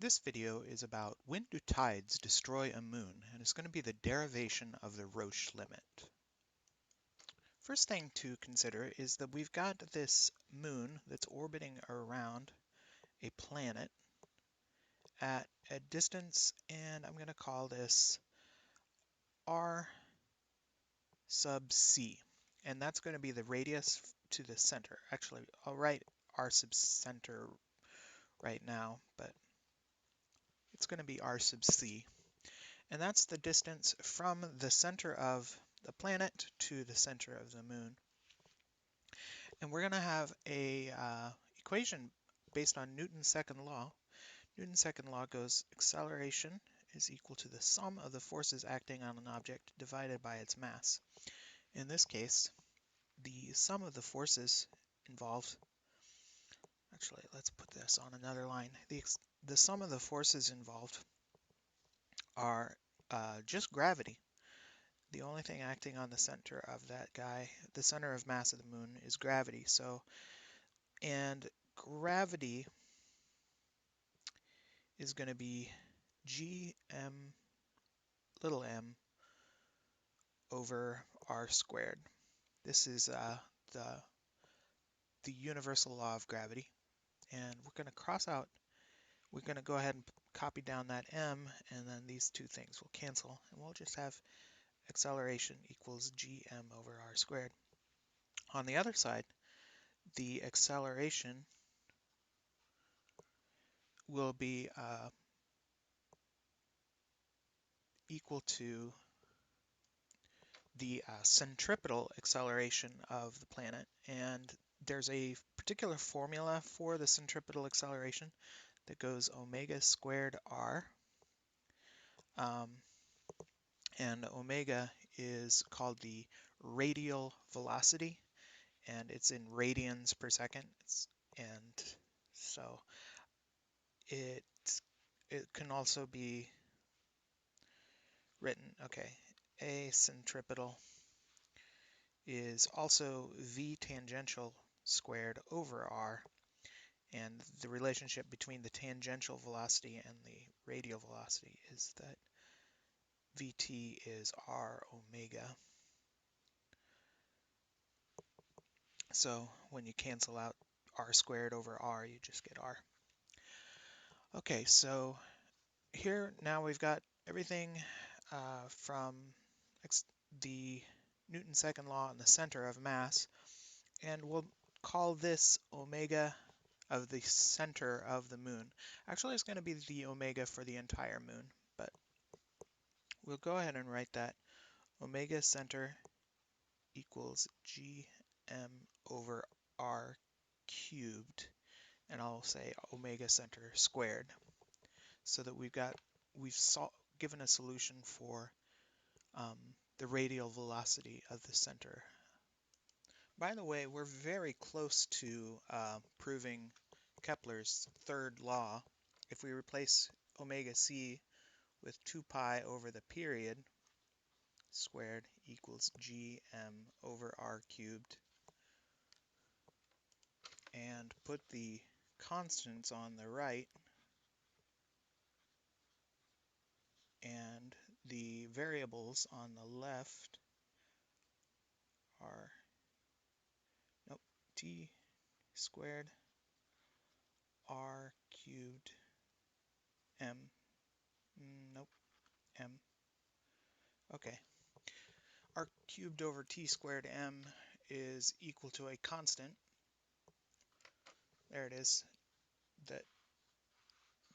This video is about when do tides destroy a moon, and it's going to be the derivation of the Roche limit. First thing to consider is that we've got this moon that's orbiting around a planet at a distance, and I'm going to call this r sub c, and that's going to be the radius to the center. Actually, I'll write r sub center right now, but it's going to be r sub c. And that's the distance from the center of the planet to the center of the moon. And we're going to have a equation based on Newton's second law. Newton's second law goes acceleration is equal to the sum of the forces acting on an object divided by its mass. In this case, the sum of the forces involved, actually let's put this on another line. The sum of the forces involved are just gravity. The only thing acting on the center of that guy, the center of mass of the moon, is gravity. So, and gravity is going to be gm little m over r squared. This is the universal law of gravity. And we're going to cross out, we're going to go ahead and copy down that m, and then these two things will cancel, and we'll just have acceleration equals gm over r squared. On the other side, the acceleration will be equal to the centripetal acceleration of the planet, and there's a particular formula for the centripetal acceleration that goes omega squared r, and omega is called the radial velocity, and it's in radians per second, and so it can also be written, okay, a centripetal is also v tangential squared over r, and the relationship between the tangential velocity and the radial velocity is that vt is r omega. So when you cancel out r squared over r, you just get r. Okay, so here now we've got everything from the Newton's second law in the center of mass, and we'll call this omega of the center of the moon. Actually, it's going to be the omega for the entire moon, but we'll go ahead and write that omega center equals gm over r cubed, and I'll say omega center squared, so that we've given a solution for the radial velocity of the center. By the way, we're very close to proving Kepler's third law. If we replace omega c with 2 pi over the period squared equals gm over r cubed, and put the constants on the right and the variables on the left are, nope, t squared r cubed m, nope, m, okay. R cubed over t squared m is equal to a constant, there it is, that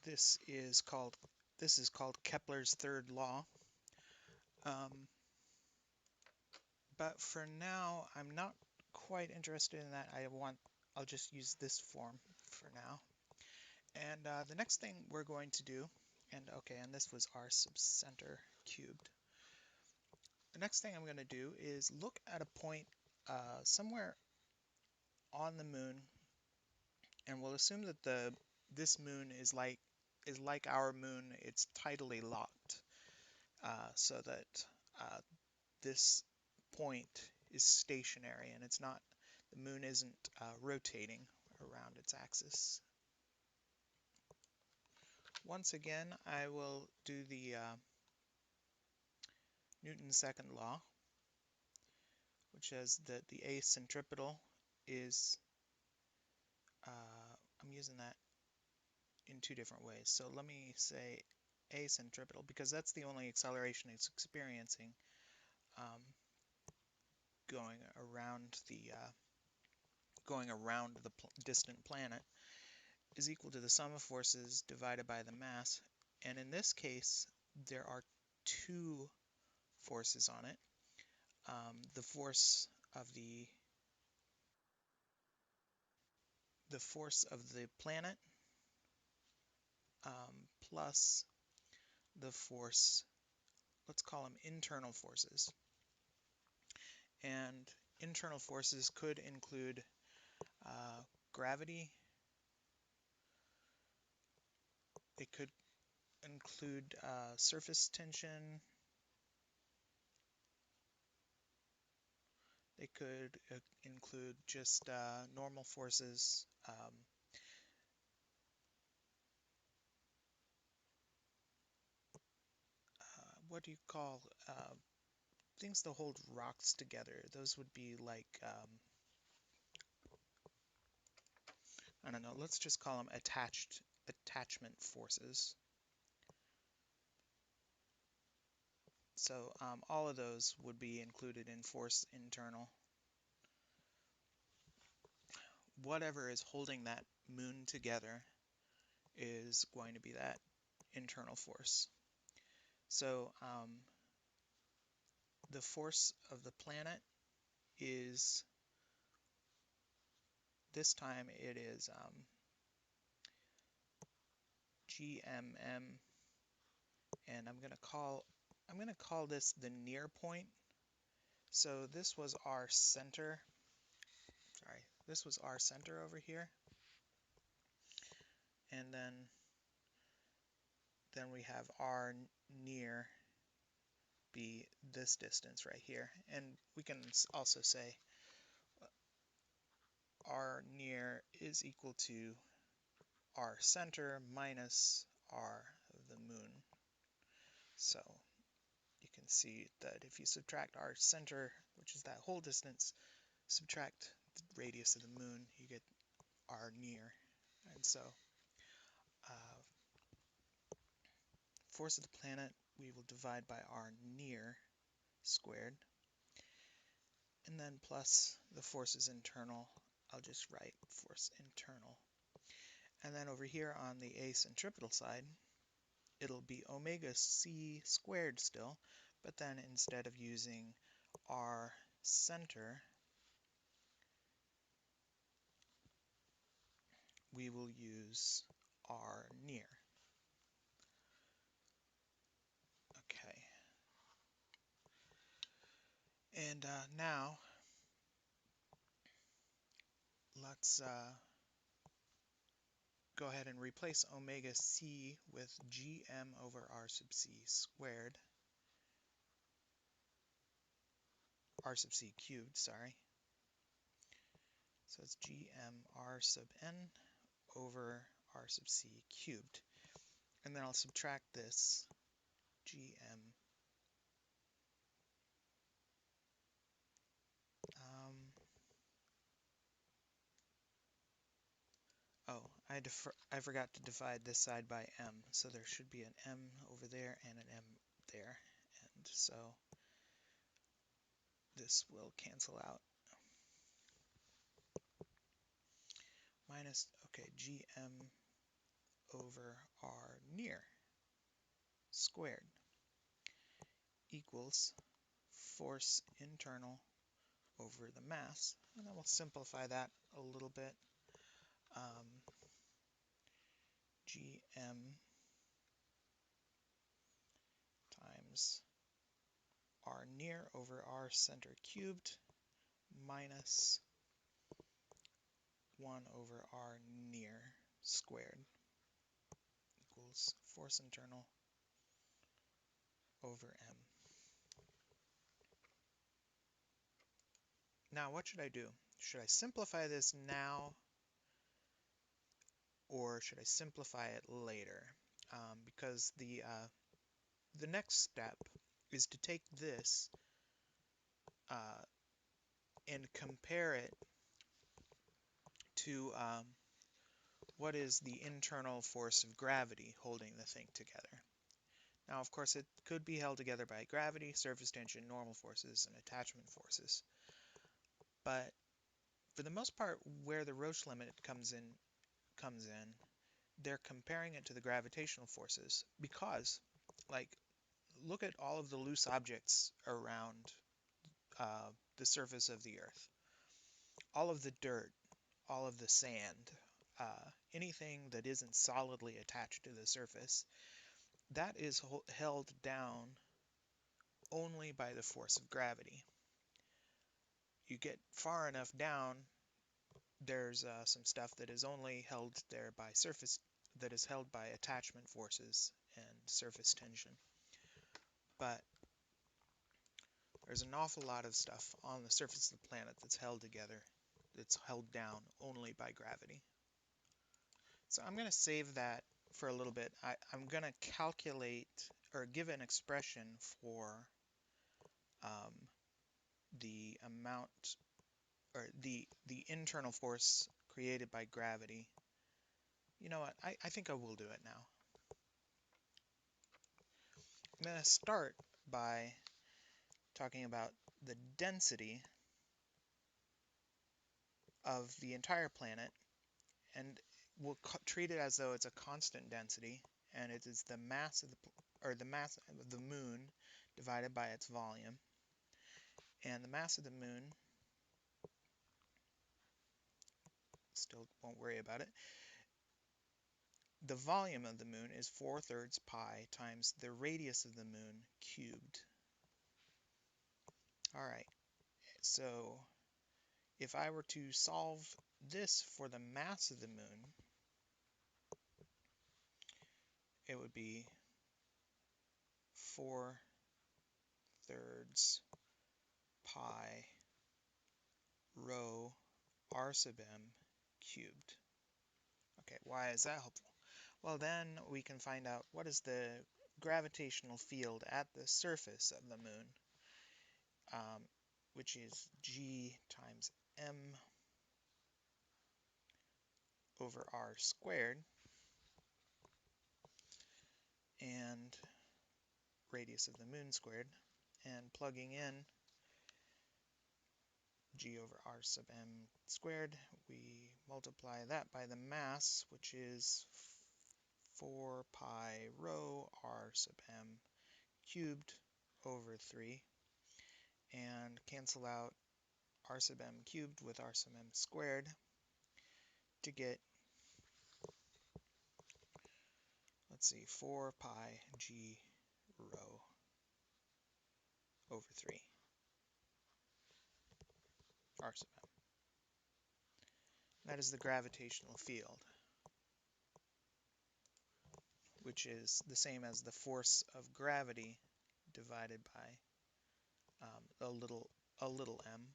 this is called Kepler's third law. But for now, I'm not quite interested in that. I'll just use this form for now. And the next thing we're going to do, and this was r sub center cubed. The next thing I'm going to do is look at a point somewhere on the moon, and we'll assume that this moon is like our moon. It's tidally locked, so that this point is stationary, and the moon isn't rotating around its axis. Once again, I will do the Newton's second law, which says that the A centripetal is, I'm using that in two different ways. So let me say A centripetal, because that's the only acceleration it's experiencing going around the distant planet, is equal to the sum of forces divided by the mass. And in this case, there are two forces on it. The force of the planet plus the force, let's call them internal forces. And internal forces could include gravity. They could include surface tension. They could include just normal forces. What do you call things that hold rocks together? Those would be like, I don't know, let's just call them attachment forces. So all of those would be included in force internal. Whatever is holding that moon together is going to be that internal force. So the force of the planet is, this time it is GMM, and I'm going to call this the near point. So this was our center. Sorry, this was our center over here, and then we have R near be this distance right here, and we can also say R near is equal to R center minus R of the moon. So you can see that if you subtract R center, which is that whole distance, subtract the radius of the moon, you get R near. And so force of the planet we will divide by R near squared, and then plus the forces internal. I'll just write force internal. And then over here on the A centripetal side, it'll be omega c squared still, but then instead of using R center, we will use R near. Okay. And now let's go ahead and replace omega c with gm over r sub c squared, r sub c cubed, sorry. So it's gm r sub n over r sub c cubed. And then I'll subtract this gm. Oh, I forgot to divide this side by m, so there should be an m over there and an m there, and so this will cancel out. Minus, okay, gm over r near squared equals force internal over the mass, and then we'll simplify that a little bit. Gm times r near over r center cubed minus 1 over r near squared equals force internal over m. Now what should I do? Should I simplify this now, or should I simplify it later? because the next step is to take this uh, and compare it to what is the internal force of gravity holding the thing together. Now, of course, it could be held together by gravity, surface tension, normal forces, and attachment forces. But for the most part, where the Roche limit comes in, they're comparing it to the gravitational forces because, like, look at all of the loose objects around the surface of the Earth. All of the dirt, all of the sand, anything that isn't solidly attached to the surface, that is held down only by the force of gravity. You get far enough down, there's some stuff that is only held there by that is held by attachment forces and surface tension. But there's an awful lot of stuff on the surface of the planet that's held together, that's held down only by gravity. So I'm going to save that for a little bit. I'm going to calculate or give an expression for the amount or the internal force created by gravity. You know what? I think I will do it now. I'm going to start by talking about the density of the entire planet, and we'll treat it as though it's a constant density, and it is the mass of the mass of the moon divided by its volume. And the mass of the moon, still won't worry about it. The volume of the moon is 4/3 pi times the radius of the moon cubed. Alright, so if I were to solve this for the mass of the moon, it would be 4/3 pi rho r sub m cubed. Okay, why is that helpful? Well, then we can find out what is the gravitational field at the surface of the moon, which is g times m over r squared, and radius of the moon squared, and plugging in g over r sub m squared, we multiply that by the mass, which is 4 pi rho r sub m cubed over 3, and cancel out r sub m cubed with r sub m squared to get, let's see, 4 pi g rho over 3 r sub m. That is the gravitational field, which is the same as the force of gravity divided by a little m.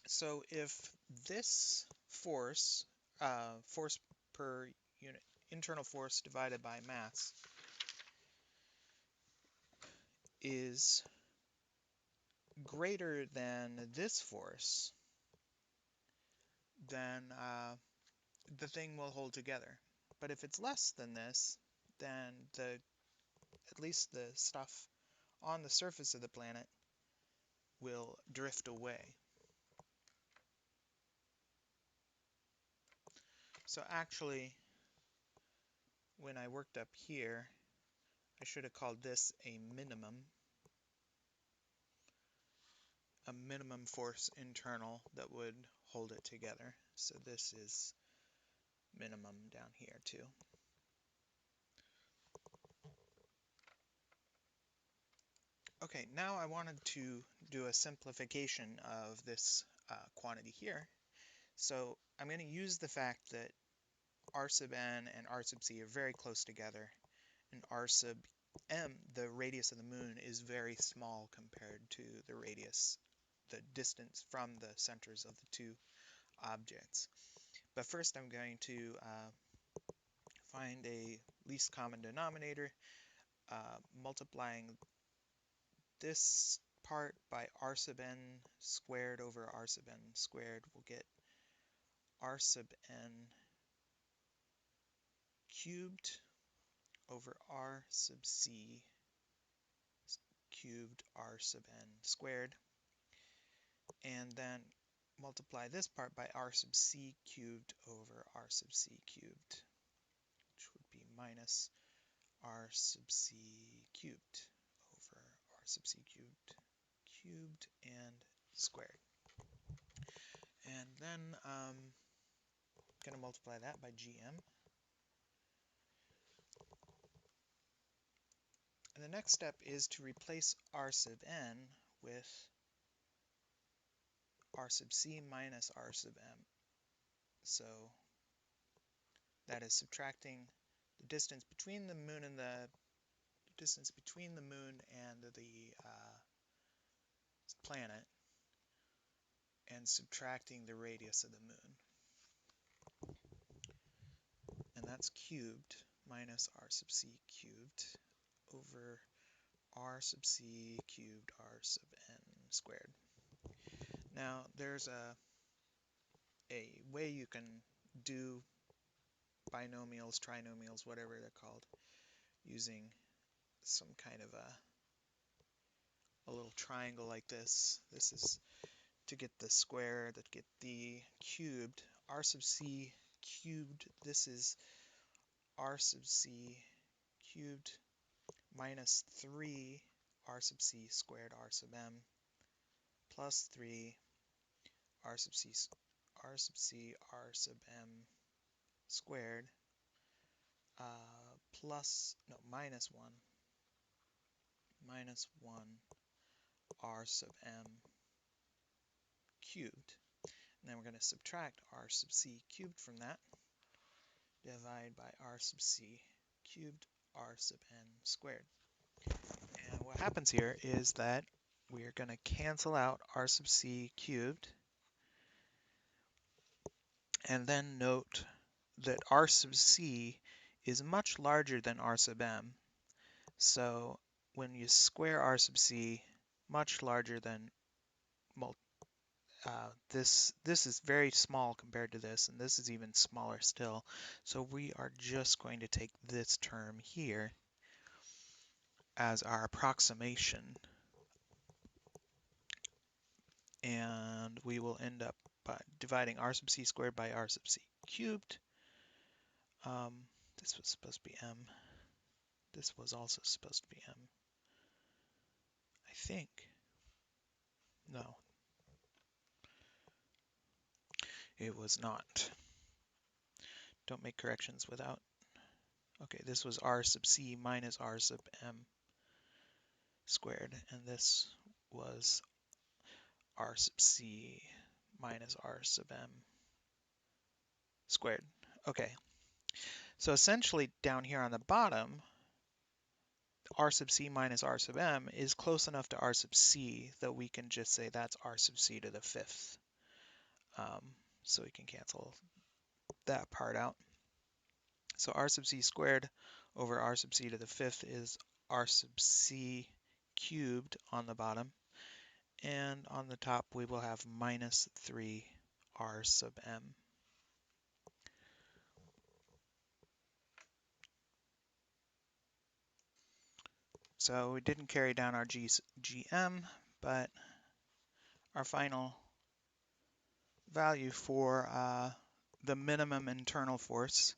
So if this force, force per unit, internal force divided by mass, is greater than this force, then the thing will hold together. But if it's less than this, then at least the stuff on the surface of the planet will drift away. So actually, when I worked up here, I should have called this a minimum force internal that would hold it together. So this is minimum down here too. Okay, now I wanted to do a simplification of this quantity here. So I'm going to use the fact that r sub n and r sub c are very close together, and r sub m, the radius of the moon, is very small compared to the radius, the distance from the centers of the two objects. But first I'm going to find a least common denominator. Multiplying this part by r sub n squared over r sub n squared, we'll get r sub n cubed over r sub c cubed r sub n squared, and then multiply this part by r sub c cubed over r sub c cubed, which would be minus r sub c cubed over r sub c cubed and squared. And then going to multiply that by gm. And the next step is to replace r sub n with r sub c minus r sub m. So that is subtracting the distance between the moon and the planet, and subtracting the radius of the moon. And that's cubed minus r sub c cubed over r sub c cubed r sub n squared. Now there's a way you can do binomials, trinomials, whatever they're called, using some kind of a little triangle like this. This is to get the square, to get the cubed. R sub c cubed, this is r sub c cubed minus 3 r sub c squared r sub m plus 3 r sub c r sub m squared minus 1 r sub m cubed. And then we're going to subtract r sub c cubed from that, divide by r sub c cubed r sub n squared. And what happens here is that we're going to cancel out r sub c cubed, and then note that r sub c is much larger than r sub m. So when you square r sub c, much larger than this is very small compared to this, and this is even smaller still. So we are just going to take this term here as our approximation, and we will end up by dividing r sub c squared by r sub c cubed. This was supposed to be m. This was also supposed to be m, I think. No, it was not. Don't make corrections without. Okay, this was r sub c minus r sub m squared, and this was r sub c minus r sub m squared. Okay, so essentially down here on the bottom, r sub c minus r sub m is close enough to r sub c that we can just say that's r sub c to the fifth. So we can cancel that part out. So r sub c squared over r sub c to the fifth is r sub c cubed on the bottom, and on the top we will have minus 3 r sub m. So we didn't carry down our gm, but our final value for the minimum internal force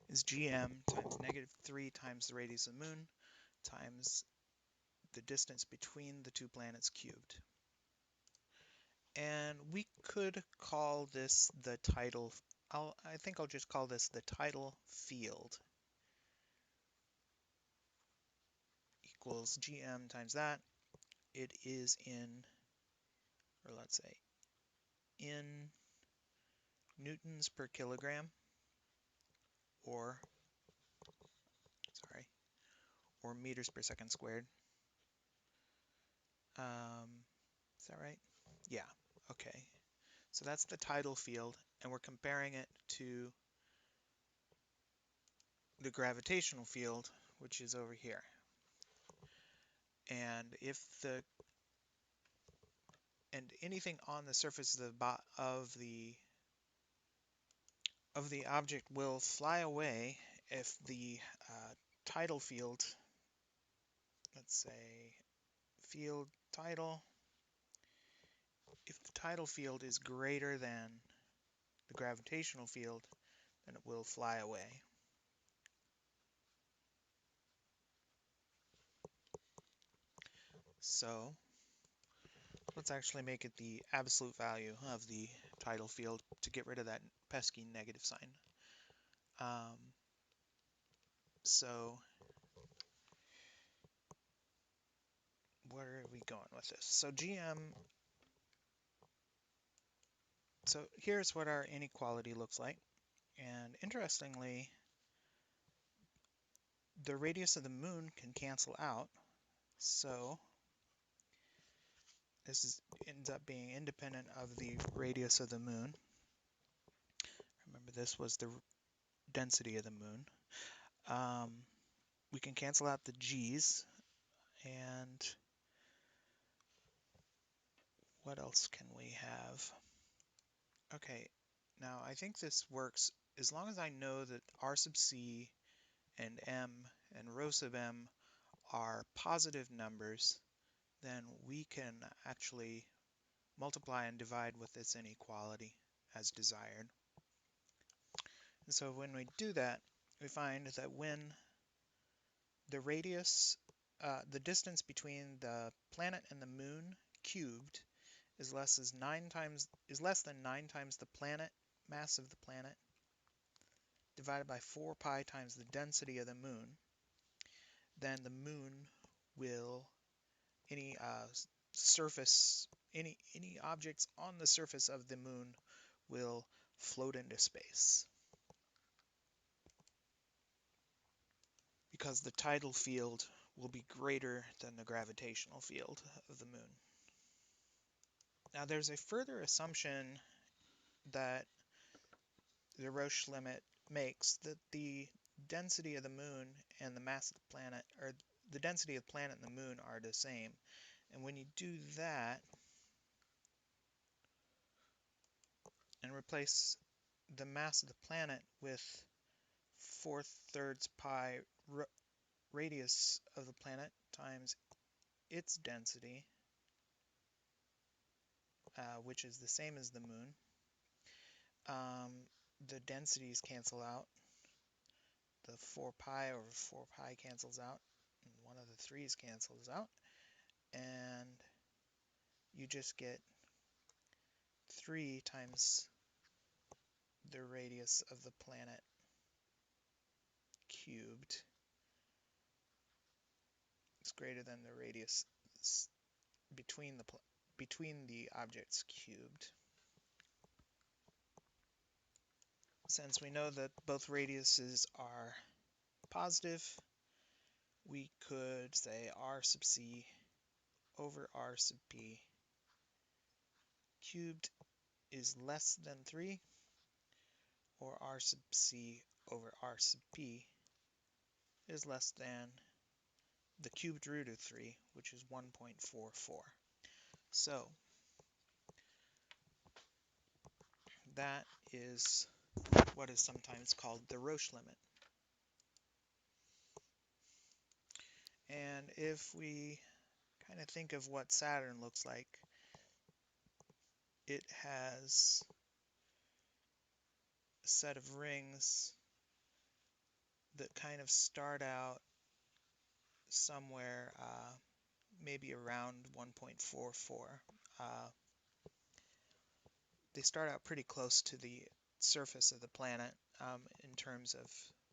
is gm times -3 times the radius of the moon times the distance between the two planets cubed. And we could call this the tidal, I think I'll just call this the tidal field, equals gm times that. It is in, or let's say, in newtons per kilogram, or meters per second squared. Is that right? Yeah, okay. So that's the tidal field, and we're comparing it to the gravitational field, which is over here. And if the anything on the surface of the object will fly away if the tidal field, let's say field tidal, if the tidal field is greater than the gravitational field, then it will fly away. So let's actually make it the absolute value of the tidal field to get rid of that pesky negative sign. So where are we going with this? So so here's what our inequality looks like. And interestingly, the radius of the moon can cancel out. So this ends up being independent of the radius of the moon. Remember, this was the density of the moon. We can cancel out the g's, and what else can we have? Okay, now I think this works as long as I know that r sub c and m and rho sub m are positive numbers, then we can actually multiply and divide with this inequality as desired. And so when we do that, we find that when the radius, the distance between the planet and the moon cubed is less than 9 times the planet mass of the planet divided by 4 pi times the density of the moon, then the moon will, any any objects on the surface of the moon will float into space, because the tidal field will be greater than the gravitational field of the moon. Now there's a further assumption that the Roche limit makes, that the density of the moon and the mass of the planet, or the density of the planet and the moon, are the same. And when you do that and replace the mass of the planet with 4/3 pi radius of the planet times its density, which is the same as the moon, the densities cancel out. The 4 pi over 4 pi cancels out, and one of the 3's cancels out, and you just get 3 times the radius of the planet cubed. It's greater than the radius between the objects cubed. Since we know that both radiuses are positive, we could say r sub c over r sub p cubed is less than 3, or r sub c over r sub p is less than the cubed root of 3, which is 1.44. So that is what is sometimes called the Roche limit. And if we kind of think of what Saturn looks like, it has a set of rings that kind of start out somewhere maybe around 1.44. They start out pretty close to the surface of the planet in terms of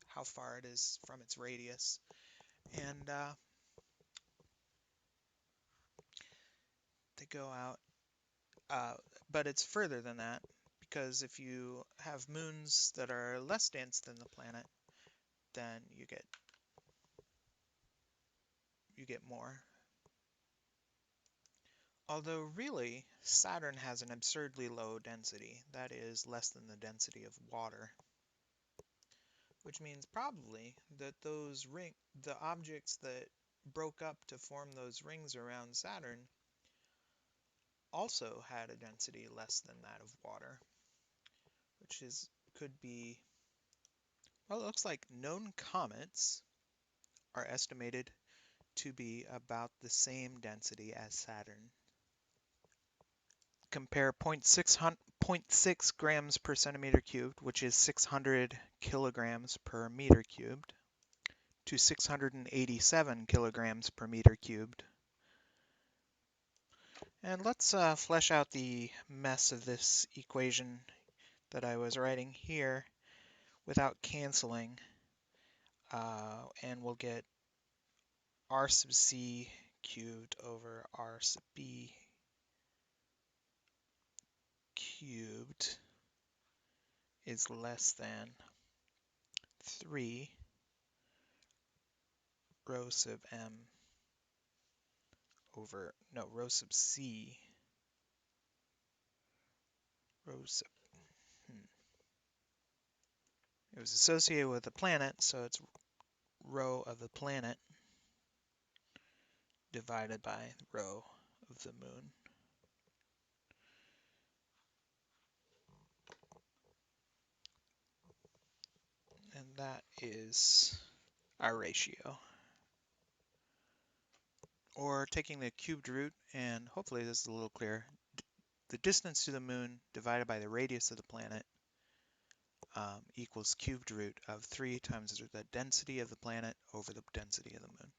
how far it is from its radius. And they go out, but it's further than that, because if you have moons that are less dense than the planet, then you get more. Although really, Saturn has an absurdly low density, that is less than the density of water. which means probably that the objects that broke up to form those rings around Saturn also had a density less than that of water, which could be, well, it looks like known comets are estimated to be about the same density as Saturn. Compare 0.6 grams per centimeter cubed, which is 600 kilograms per meter cubed, to 687 kilograms per meter cubed. And let's flesh out the mess of this equation that I was writing here without canceling, and we'll get r sub c cubed over r sub b cubed is less than 3 rho sub m over, no, rho sub c, rho sub, it was associated with the planet, so it's rho of the planet divided by rho of the moon. And that is our ratio. Or taking the cubed root, and hopefully this is a little clearer, the distance to the moon divided by the radius of the planet equals cubed root of 3 times the density of the planet over the density of the moon.